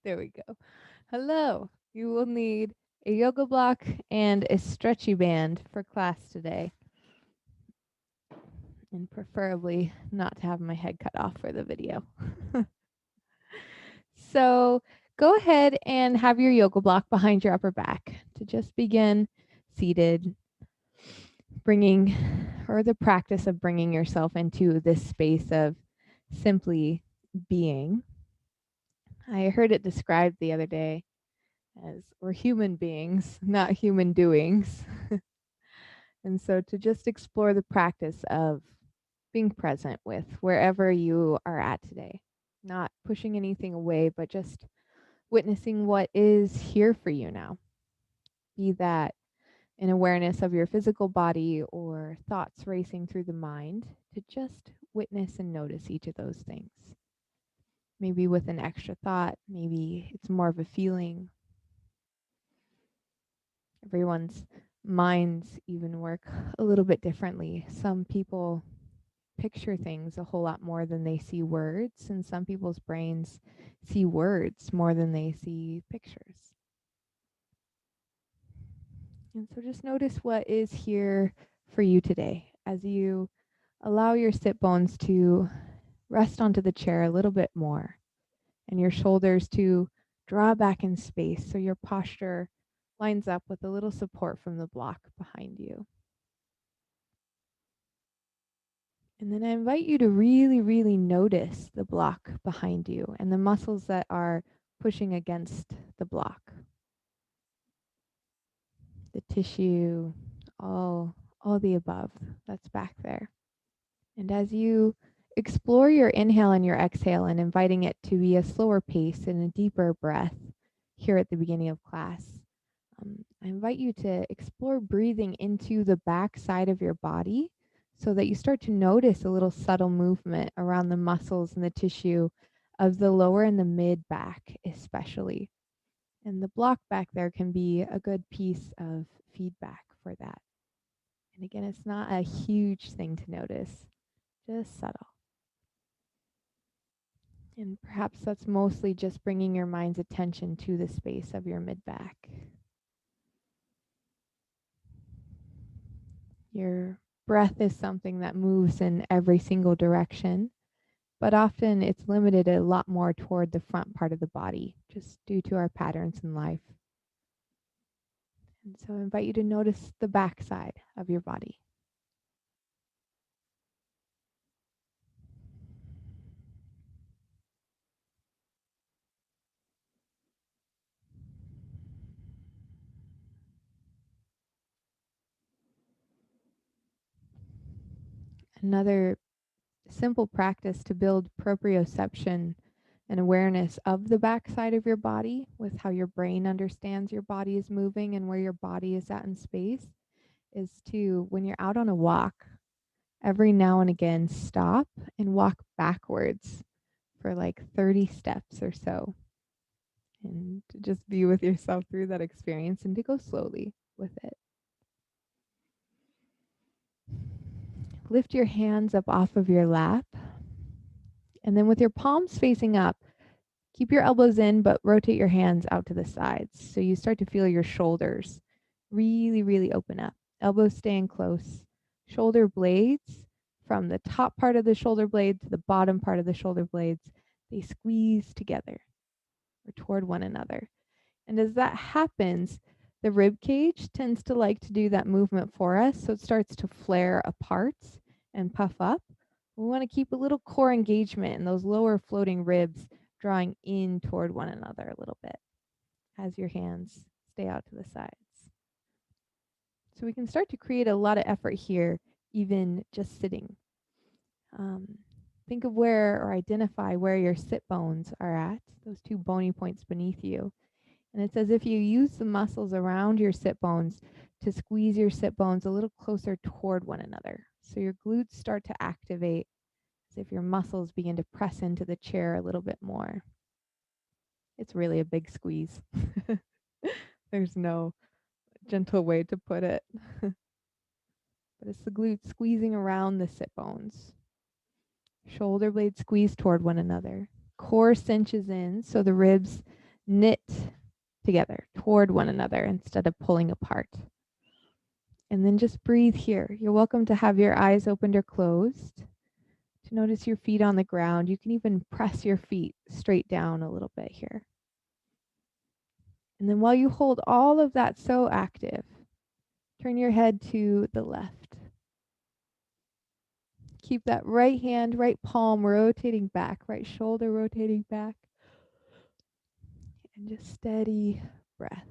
There we go. Hello. You will need a yoga block and a stretchy band for class today. And preferably not to have my head cut off for the video. So go ahead and have your yoga block behind your upper back to just begin seated, bringing or the practice of bringing yourself into this space of simply being. I heard it described the other day as we're human beings, not human doings. And so to just explore the practice of being present with wherever you are at today, not pushing anything away, but just witnessing what is here for you now. Be that an awareness of your physical body or thoughts racing through the mind, to just witness and notice each of those things. Maybe with an extra thought, maybe it's more of a feeling. Everyone's minds even work a little bit differently. Some people picture things a whole lot more than they see words, and some people's brains see words more than they see pictures. And so just notice what is here for you today as you allow your sit bones to rest onto the chair a little bit more and your shoulders to draw back in space so your posture lines up with a little support from the block behind you. And then I invite you to really, really notice the block behind you and the muscles that are pushing against the block. The tissue, all the above that's back there. And as you explore your inhale and your exhale and inviting it to be a slower pace and a deeper breath here at the beginning of class, I invite you to explore breathing into the back side of your body so that you start to notice a little subtle movement around the muscles and the tissue of the lower and the mid back, especially. And the block back there can be a good piece of feedback for that. And again, it's not a huge thing to notice, just subtle. And perhaps that's mostly just bringing your mind's attention to the space of your mid back. Your breath is something that moves in every single direction, but often it's limited a lot more toward the front part of the body, just due to our patterns in life. And so I invite you to notice the back side of your body. Another simple practice to build proprioception and awareness of the back side of your body with how your brain understands your body is moving and where your body is at in space is to, when you're out on a walk, every now and again stop and walk backwards for like 30 steps or so. And to just be with yourself through that experience and to go slowly with it. Lift your hands up off of your lap. And then with your palms facing up, keep your elbows in, but rotate your hands out to the sides. So you start to feel your shoulders really, really open up. Elbows staying close. Shoulder blades, from the top part of the shoulder blade to the bottom part of the shoulder blades, they squeeze together or toward one another. And as that happens, the rib cage tends to like to do that movement for us. So it starts to flare apart and puff up. We want to keep a little core engagement in those lower floating ribs drawing in toward one another a little bit as your hands stay out to the sides. So we can start to create a lot of effort here, even just sitting. Think of where or identify where your sit bones are at, those two bony points beneath you. And it's as if you use the muscles around your sit bones to squeeze your sit bones a little closer toward one another. So your glutes start to activate as if your muscles begin to press into the chair a little bit more. It's really a big squeeze. There's no gentle way to put it. But it's the glutes squeezing around the sit bones. Shoulder blades squeeze toward one another. Core cinches in so the ribs knit together toward one another instead of pulling apart. And then just breathe here. You're welcome to have your eyes opened or closed, to notice your feet on the ground. You can even press your feet straight down a little bit here. And then while you hold all of that so active, turn your head to the left. Keep that right hand, right palm rotating back, right shoulder rotating back. And just steady breath.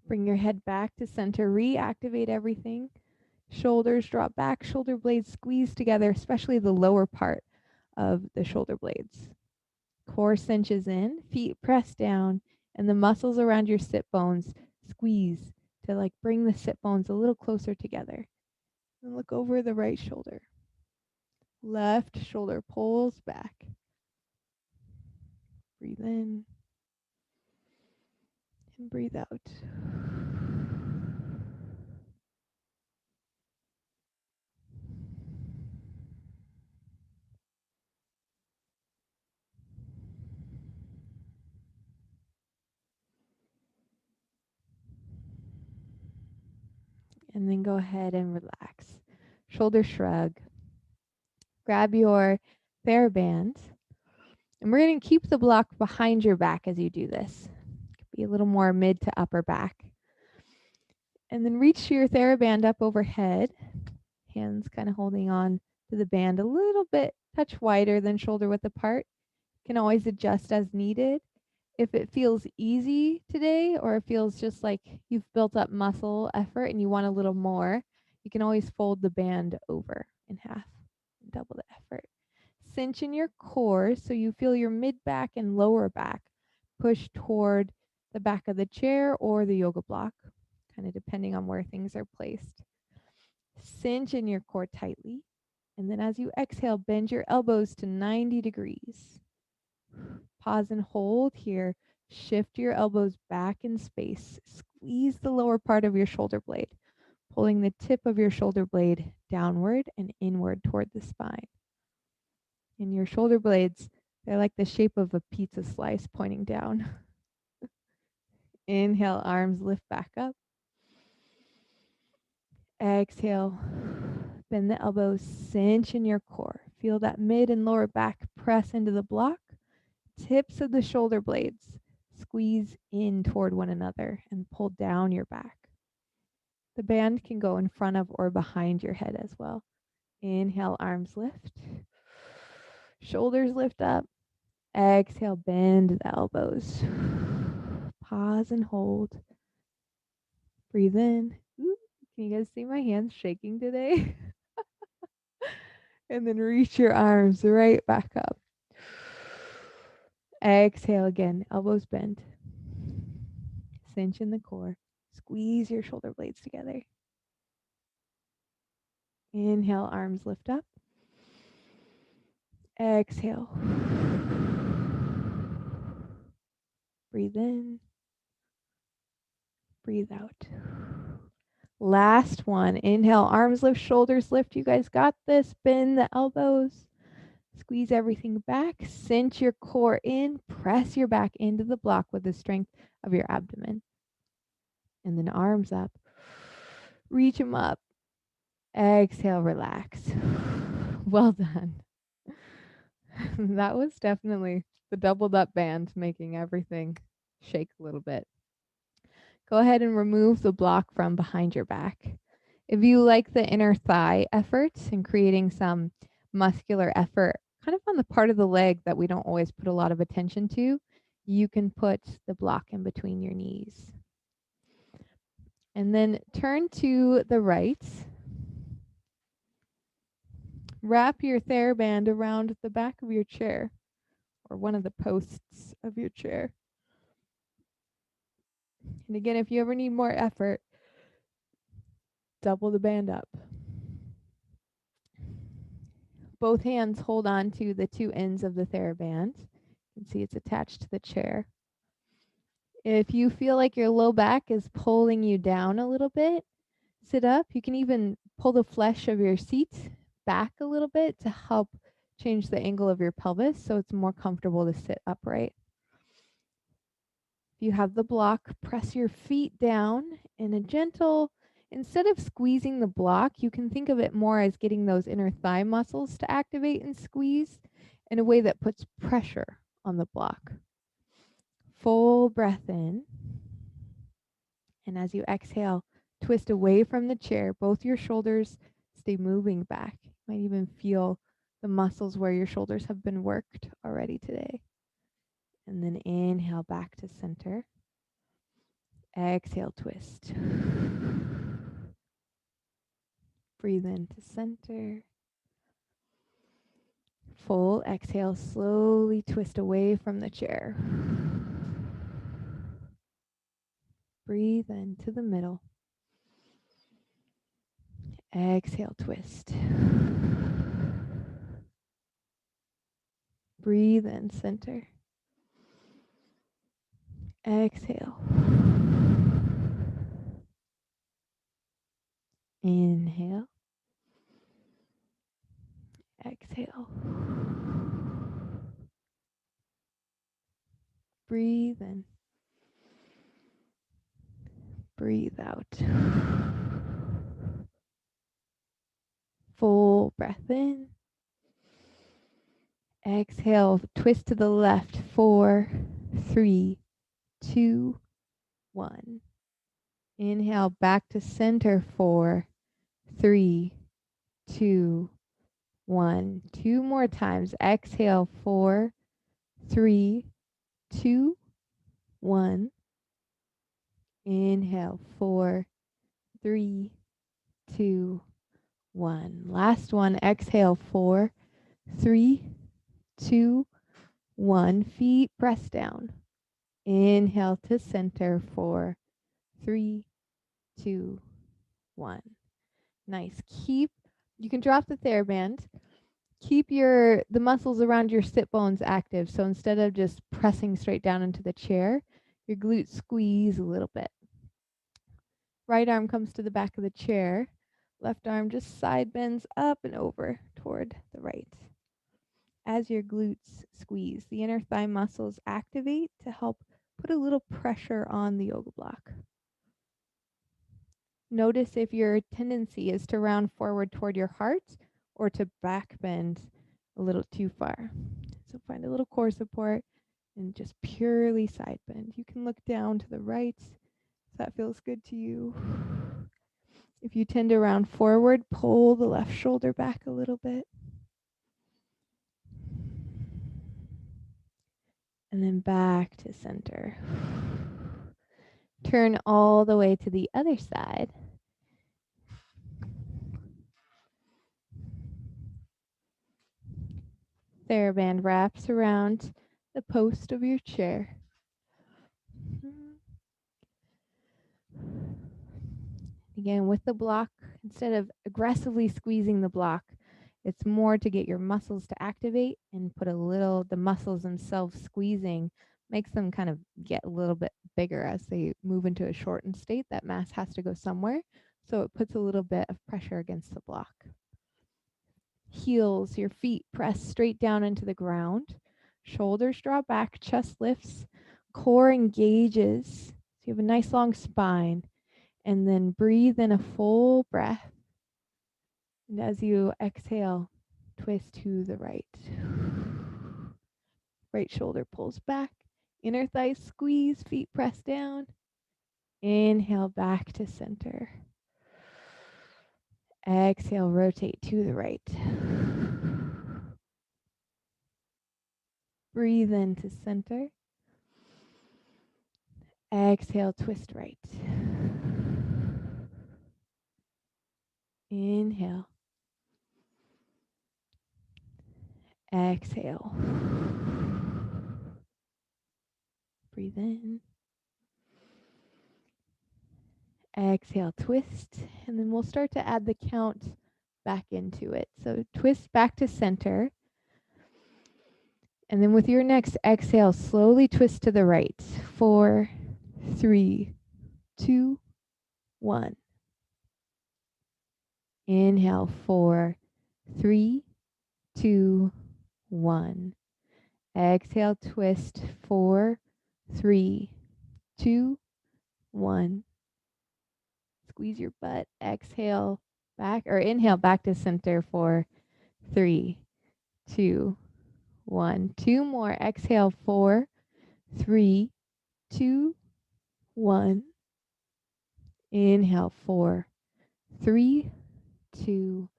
Bring your head back to center. Reactivate everything. Shoulders drop back, shoulder blades squeeze together, especially the lower part of the shoulder blades. Core cinches in, feet press down, and the muscles around your sit bones squeeze to like bring the sit bones a little closer together. And look over the right shoulder. Left shoulder pulls back. Breathe in and breathe out. And then go ahead and relax. Shoulder shrug. Grab your TheraBand. And we're going to keep the block behind your back as you do this. Be a little more mid to upper back. And then reach your TheraBand up overhead. Hands kind of holding on to the band a little bit, touch wider than shoulder width apart. You can always adjust as needed. If it feels easy today, or it feels just like you've built up muscle effort and you want a little more, you can always fold the band over in half and double the effort. Cinch in your core so you feel your mid back and lower back push toward the back of the chair or the yoga block, kind of depending on where things are placed. Cinch in your core tightly. And then as you exhale, bend your elbows to 90 degrees. Pause and hold here. Shift your elbows back in space. Squeeze the lower part of your shoulder blade, pulling the tip of your shoulder blade downward and inward toward the spine. And your shoulder blades, they're like the shape of a pizza slice pointing down. Inhale, arms lift back up. Exhale, bend the elbows, cinch in your core. Feel that mid and lower back press into the block. Tips of the shoulder blades squeeze in toward one another and pull down your back. The band can go in front of or behind your head as well. Inhale, arms lift. Shoulders lift up. Exhale, bend the elbows. Pause and hold. Breathe in. Ooh, can you guys see my hands shaking today? And then reach your arms right back up. Exhale again, elbows bent. Cinch in the core. Squeeze your shoulder blades together. Inhale, arms lift up. Exhale. Breathe in. Breathe out. Last one. Inhale, arms lift, shoulders lift. You guys got this. Bend the elbows. Squeeze everything back. Cinch your core in. Press your back into the block with the strength of your abdomen. And then arms up. Reach them up. Exhale, relax. Well done. That was definitely the doubled up band making everything shake a little bit. Go ahead and remove the block from behind your back. If you like the inner thigh effort and creating some muscular effort kind of on the part of the leg that we don't always put a lot of attention to, you can put the block in between your knees. And then turn to the right. Wrap your TheraBand around the back of your chair or one of the posts of your chair. And again, if you ever need more effort, double the band up. Both hands hold on to the two ends of the TheraBand. You can see it's attached to the chair. If you feel like your low back is pulling you down a little bit, sit up. You can even pull the flesh of your seat back a little bit to help change the angle of your pelvis so it's more comfortable to sit upright. If you have the block, press your feet down in a gentle, instead of squeezing the block, you can think of it more as getting those inner thigh muscles to activate and squeeze in a way that puts pressure on the block. Full breath in. And as you exhale, twist away from the chair. Both your shoulders stay moving back. You might even feel the muscles where your shoulders have been worked already today. And then inhale back to center. Exhale, twist. Breathe into center. Full exhale, slowly twist away from the chair. Breathe into the middle. Exhale, twist. Breathe in center. Exhale. Inhale. Exhale. Breathe in. Breathe out. Full breath in. Exhale, twist to the left. 4, 3, 2, 1. Inhale back to center. 4, 3, 2, 1. 2 more times. Exhale. 4, 3, 2, 1. Inhale. 4, 3, 2, 1. Last one. Exhale. 4, 3, 2, 1. Feet press down. Inhale to center. 4, 3, 2, 1. Nice. You can drop the TheraBand. Keep the muscles around your sit bones active. So instead of just pressing straight down into the chair, your glutes squeeze a little bit. Right arm comes to the back of the chair. Left arm just side bends up and over toward the right. As your glutes squeeze, the inner thigh muscles activate to help put a little pressure on the yoga block. Notice if your tendency is to round forward toward your heart or to back bend a little too far. So find a little core support and just purely side bend. You can look down to the right if that feels good to you. If you tend to round forward, pull the left shoulder back a little bit. And then back to center. Turn all the way to the other side. TheraBand wraps around the post of your chair. Again, with the block, instead of aggressively squeezing the block, it's more to get your muscles to activate and put the muscles themselves squeezing makes them kind of get a little bit bigger as they move into a shortened state. That mass has to go somewhere, so it puts a little bit of pressure against the block. Heels, your feet press straight down into the ground. Shoulders draw back, chest lifts, core engages. So you have a nice long spine. And then breathe in a full breath. And as you exhale, twist to the right. Right shoulder pulls back. Inner thighs squeeze, feet press down. Inhale back to center. Exhale, rotate to the right. Breathe into center. Exhale, twist right. Inhale. Exhale. Breathe in. Exhale, twist, and then we'll start to add the count back into it. So twist back to center. And then with your next exhale, slowly twist to the right. 4, 3, 2, 1. Inhale, 4, 3, 2, 1. Exhale, twist, 4, 3, 2, 1. Squeeze your butt. Exhale back, or inhale back to center, 4, 3, 2, 1. 2 more. Exhale, 4, 3, 2, 1. Inhale, 4, 3, 2,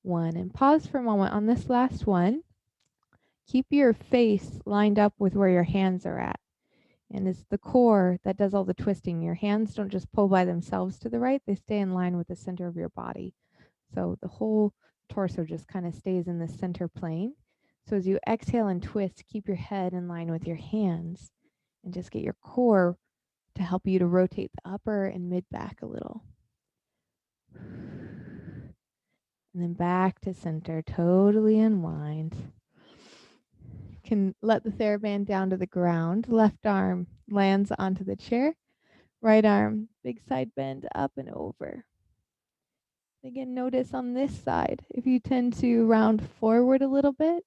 1. And pause for a moment on this last one. Keep your face lined up with where your hands are at. And it's the core that does all the twisting. Your hands don't just pull by themselves to the right, they stay in line with the center of your body. So the whole torso just kind of stays in the center plane. So as you exhale and twist, keep your head in line with your hands and just get your core to help you to rotate the upper and mid back a little. And then back to center, totally unwind. Can let the TheraBand down to the ground. Left arm lands onto the chair. Right arm, big side bend up and over. Again, notice on this side, if you tend to round forward a little bit,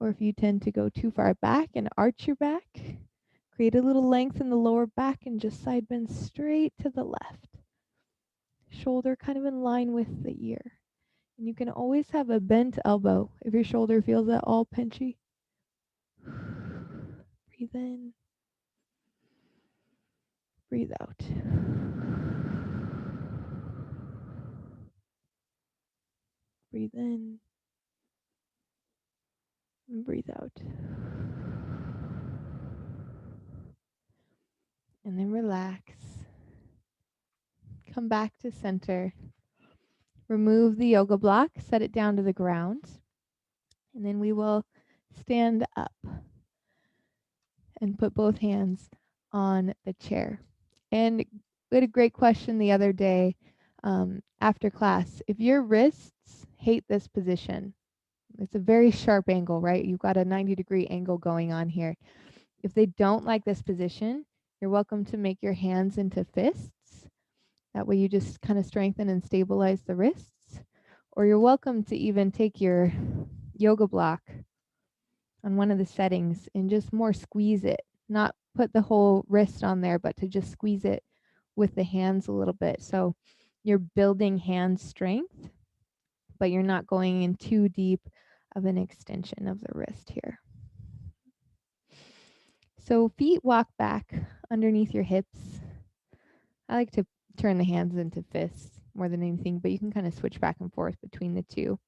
or if you tend to go too far back and arch your back, create a little length in the lower back and just side bend straight to the left. Shoulder kind of in line with the ear. And you can always have a bent elbow if your shoulder feels at all pinchy. Breathe in. Breathe out. Breathe in. And breathe out. And then relax. Come back to center. Remove the yoga block, set it down to the ground. And then we will stand up and put both hands on the chair. And we had a great question the other day after class. If your wrists hate this position, it's a very sharp angle, right? You've got a 90-degree angle going on here. If they don't like this position, you're welcome to make your hands into fists. That way you just kind of strengthen and stabilize the wrists. Or you're welcome to even take your yoga block on one of the settings and just more squeeze it. Not put the whole wrist on there, but to just squeeze it with the hands a little bit. So you're building hand strength, but you're not going in too deep of an extension of the wrist here. So feet walk back underneath your hips. I like to turn the hands into fists more than anything, but you can kind of switch back and forth between the two.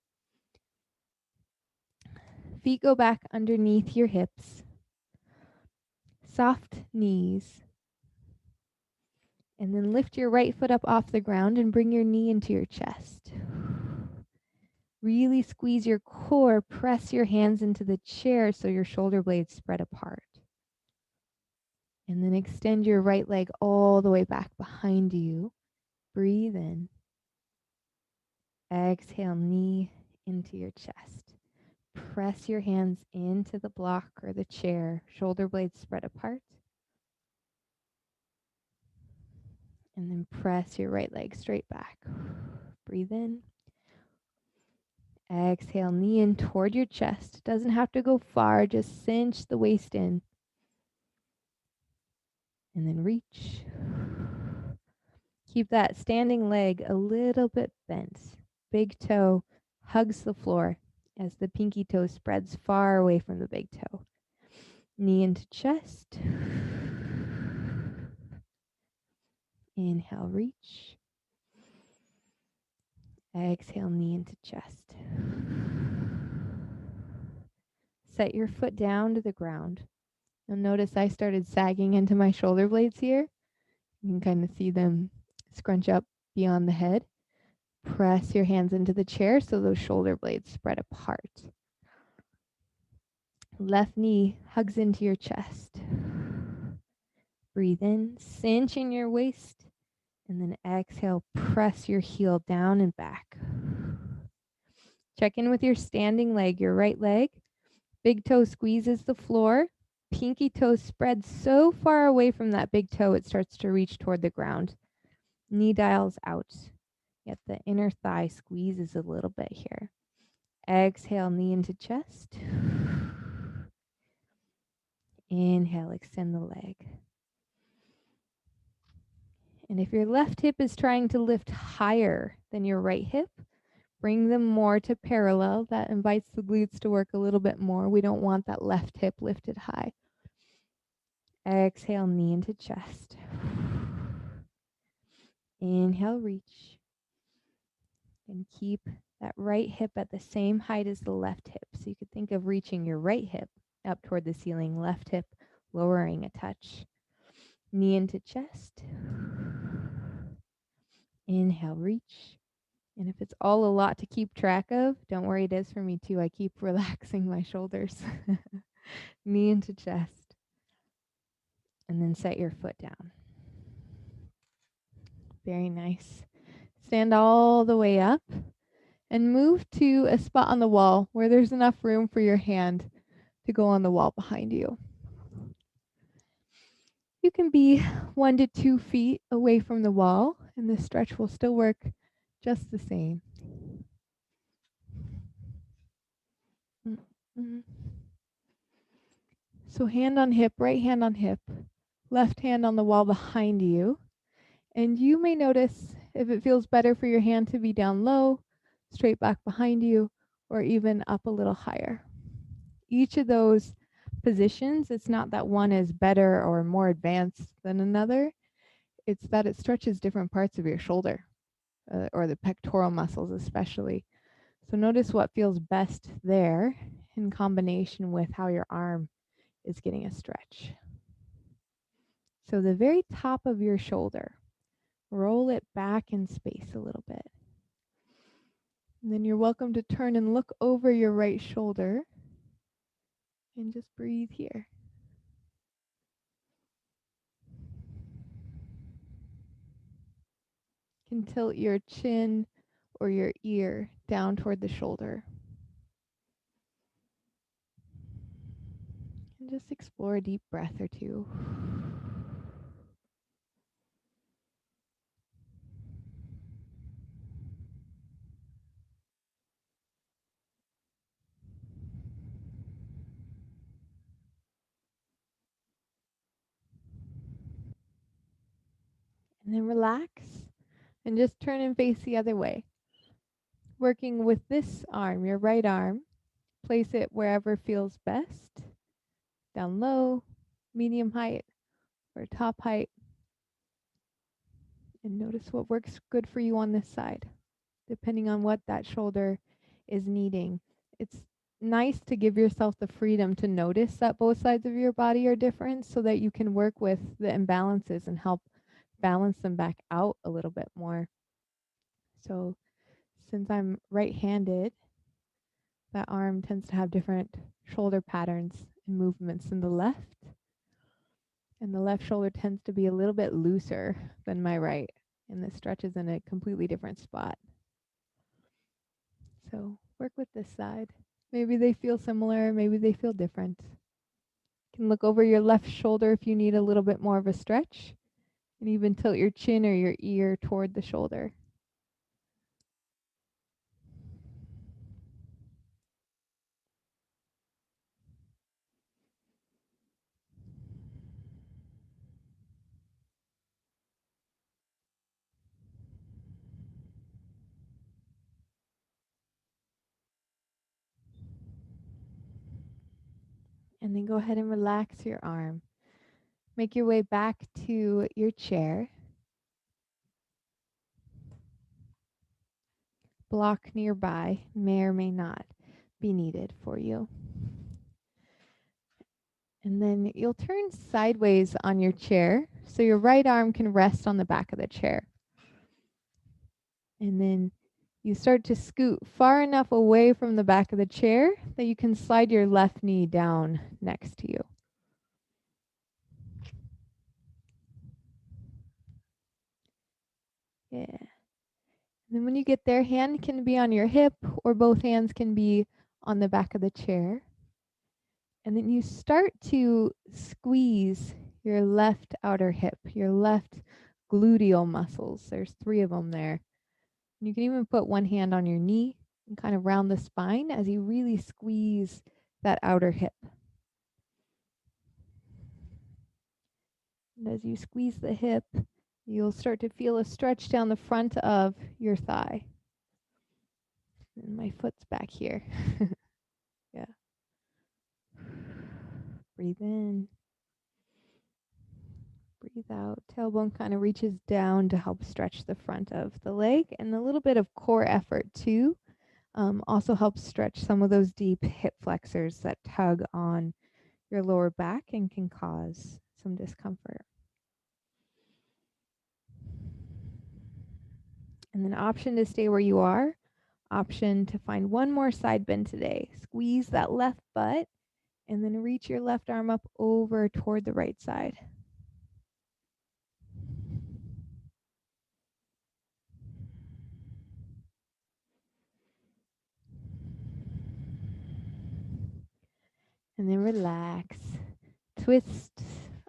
Feet go back underneath your hips. Soft knees. And then lift your right foot up off the ground and bring your knee into your chest. Really squeeze your core. Press your hands into the chair so your shoulder blades spread apart. And then extend your right leg all the way back behind you. Breathe in. Exhale, knee into your chest. Press your hands into the block or the chair. Shoulder blades spread apart. And then press your right leg straight back. Breathe in. Exhale, knee in toward your chest. Doesn't have to go far, just cinch the waist in. And then reach. Keep that standing leg a little bit bent. Big toe hugs the floor as the pinky toe spreads far away from the big toe. Knee into chest. Inhale, reach. Exhale, knee into chest. Set your foot down to the ground. You'll notice I started sagging into my shoulder blades here. You can kind of see them scrunch up beyond the head. Press your hands into the chair so those shoulder blades spread apart. Left knee hugs into your chest. Breathe in, cinch in your waist, and then exhale, press your heel down and back. Check in with your standing leg, your right leg. Big toe squeezes the floor. Pinky toe spreads so far away from that big toe, it starts to reach toward the ground. Knee dials out. Yet the inner thigh squeezes a little bit here. Exhale, knee into chest. Inhale, extend the leg. And if your left hip is trying to lift higher than your right hip, bring them more to parallel. That invites the glutes to work a little bit more. We don't want that left hip lifted high. Exhale, knee into chest. Inhale, reach. And keep that right hip at the same height as the left hip. So you could think of reaching your right hip up toward the ceiling, left hip lowering a touch. Knee into chest. Inhale, reach. And if it's all a lot to keep track of, don't worry, it is for me too. I keep relaxing my shoulders. Knee into chest. And then set your foot down. Very nice. Stand all the way up and move to a spot on the wall where there's enough room for your hand to go on the wall behind you. You can be 1 to 2 feet away from the wall, and the stretch will still work just the same. So hand on hip, right hand on hip, left hand on the wall behind you. And you may notice if it feels better for your hand to be down low, straight back behind you, or even up a little higher. Each of those positions, it's not that one is better or more advanced than another. It's that it stretches different parts of your shoulder or the pectoral muscles especially. So notice what feels best there in combination with how your arm is getting a stretch. So the very top of your shoulder, roll it back in space a little bit. And then you're welcome to turn and look over your right shoulder and just breathe here. You can tilt your chin or your ear down toward the shoulder. And just explore a deep breath or two. And then relax and just turn and face the other way. Working with this arm, your right arm, place it wherever feels best. Down low, medium height, or top height. And notice what works good for you on this side, depending on what that shoulder is needing. It's nice to give yourself the freedom to notice that both sides of your body are different so that you can work with the imbalances and help balance them back out a little bit more. So since I'm right-handed, that arm tends to have different shoulder patterns and movements than the left. And the left shoulder tends to be a little bit looser than my right. And the stretch is in a completely different spot. So work with this side. Maybe they feel similar, maybe they feel different. You can look over your left shoulder if you need a little bit more of a stretch. And even tilt your chin or your ear toward the shoulder. And then go ahead and relax your arm. Make your way back to your chair. Block nearby may or may not be needed for you. And then you'll turn sideways on your chair so your right arm can rest on the back of the chair. And then you start to scoot far enough away from the back of the chair that you can slide your left knee down next to you. Yeah. And then when you get there, hand can be on your hip or both hands can be on the back of the chair. And then you start to squeeze your left outer hip, your left gluteal muscles. There's 3 of them there. You can even put one hand on your knee and kind of round the spine as you really squeeze that outer hip. And as you squeeze the hip, you'll start to feel a stretch down the front of your thigh. And my foot's back here. Yeah. Breathe in. Breathe out. Tailbone kind of reaches down to help stretch the front of the leg, and a little bit of core effort too also helps stretch some of those deep hip flexors that tug on your lower back and can cause some discomfort. And then option to stay where you are. Option to find one more side bend today. Squeeze that left butt and then reach your left arm up over toward the right side. And then relax. Twist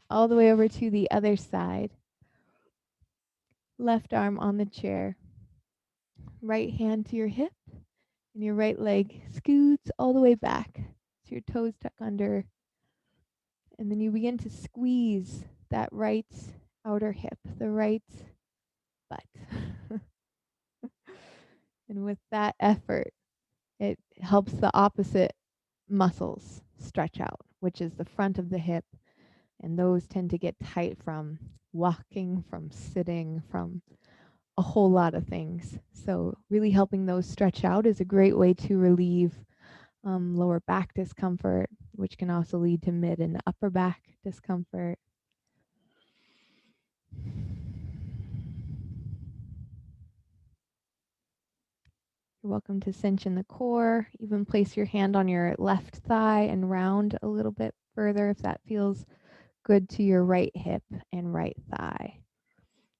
all the way over to the other side. Left arm on the chair. Right hand to your hip. And your right leg scoots all the way back. So your toes tuck under. And then you begin to squeeze that right outer hip, the right butt. And with that effort, it helps the opposite muscles stretch out, which is the front of the hip. And those tend to get tight from walking, from sitting, from a whole lot of things. So really helping those stretch out is a great way to relieve lower back discomfort, which can also lead to mid and upper back discomfort. You're welcome to cinch in the core, even place your hand on your left thigh and round a little bit further if that feels good to your right hip and right thigh,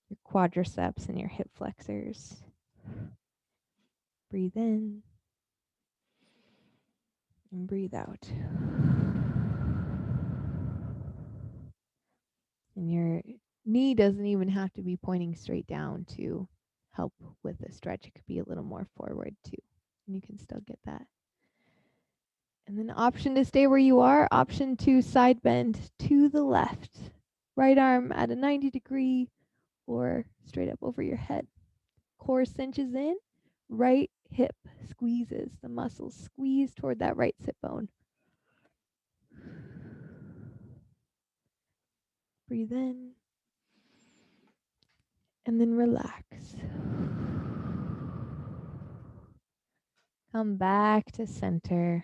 your quadriceps and your hip flexors. Breathe in and breathe out. And your knee doesn't even have to be pointing straight down to help with the stretch. It could be a little more forward too, and you can still get that. And then option to stay where you are, option to side bend to the left. Right arm at a 90-degree or straight up over your head. Core cinches in, right hip squeezes, the muscles squeeze toward that right sit bone. Breathe in and then relax. Come back to center.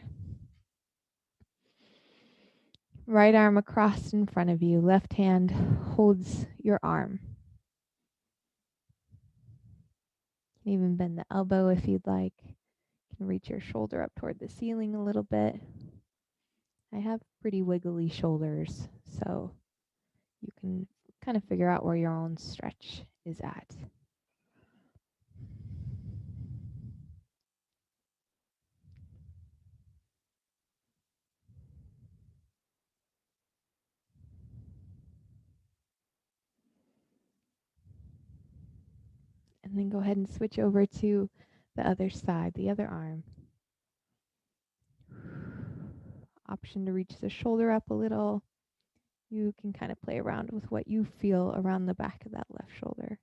Right arm across in front of you. Left hand holds your arm. You can even bend the elbow if you'd like. You can reach your shoulder up toward the ceiling a little bit. I have pretty wiggly shoulders, so you can kind of figure out where your own stretch is at. And then go ahead and switch over to the other side, the other arm. Option to reach the shoulder up a little. You can kind of play around with what you feel around the back of that left shoulder.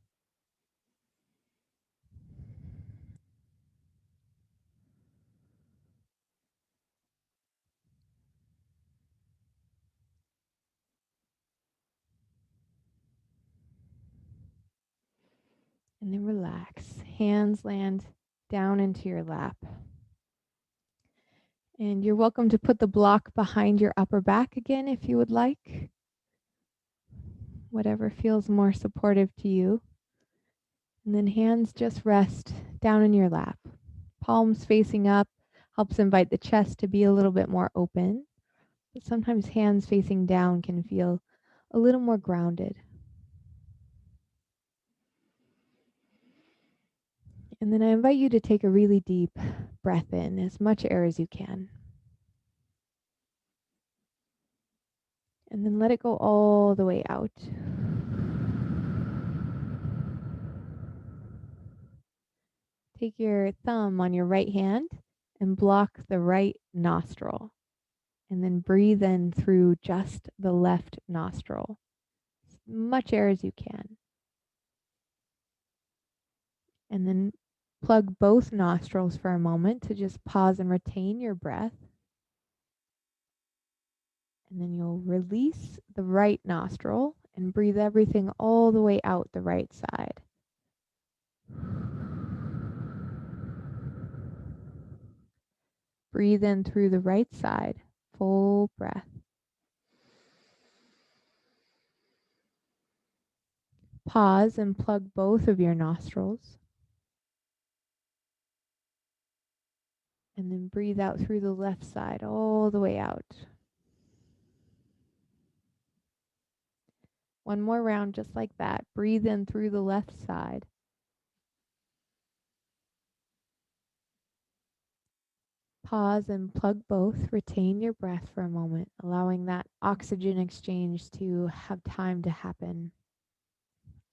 And then relax. Hands land down into your lap. And you're welcome to put the block behind your upper back again if you would like. Whatever feels more supportive to you. And then hands just rest down in your lap. Palms facing up helps invite the chest to be a little bit more open. But sometimes hands facing down can feel a little more grounded. And then I invite you to take a really deep breath in, as much air as you can. And then let it go all the way out. take your thumb on your right hand and block the right nostril. And then breathe in through just the left nostril. As much air as you can. And then plug both nostrils for a moment to just pause and retain your breath. And then you'll release the right nostril and breathe everything all the way out the right side. Breathe in through the right side, full breath. Pause and plug both of your nostrils. And then breathe out through the left side, all the way out. One more round just like that. Breathe in through the left side. Pause and plug both. Retain your breath for a moment, allowing that oxygen exchange to have time to happen.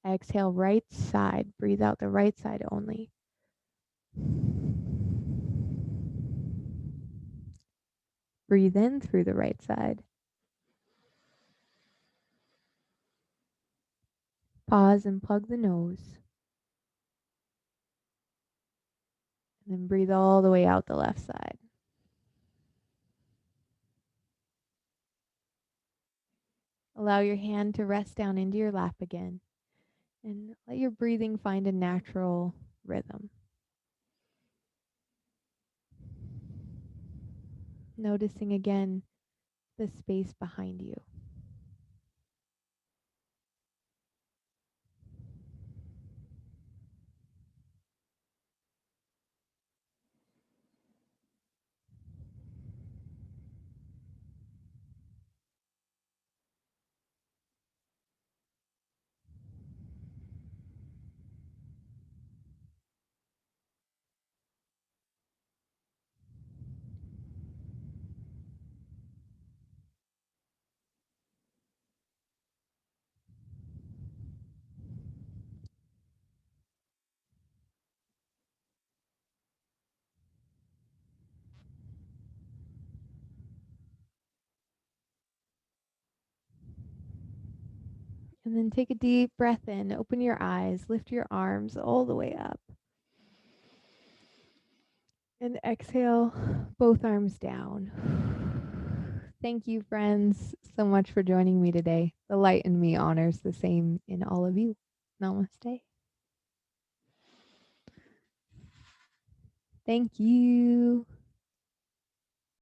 Exhale, right side. Breathe out the right side only. Breathe in through the right side. Pause and plug the nose. And then breathe all the way out the left side. Allow your hand to rest down into your lap again. And let your breathing find a natural rhythm. Noticing again the space behind you. And then take a deep breath in, open your eyes, lift your arms all the way up. And exhale, both arms down. Thank you, friends, so much for joining me today. The light in me honors the same in all of you. Namaste. Thank you.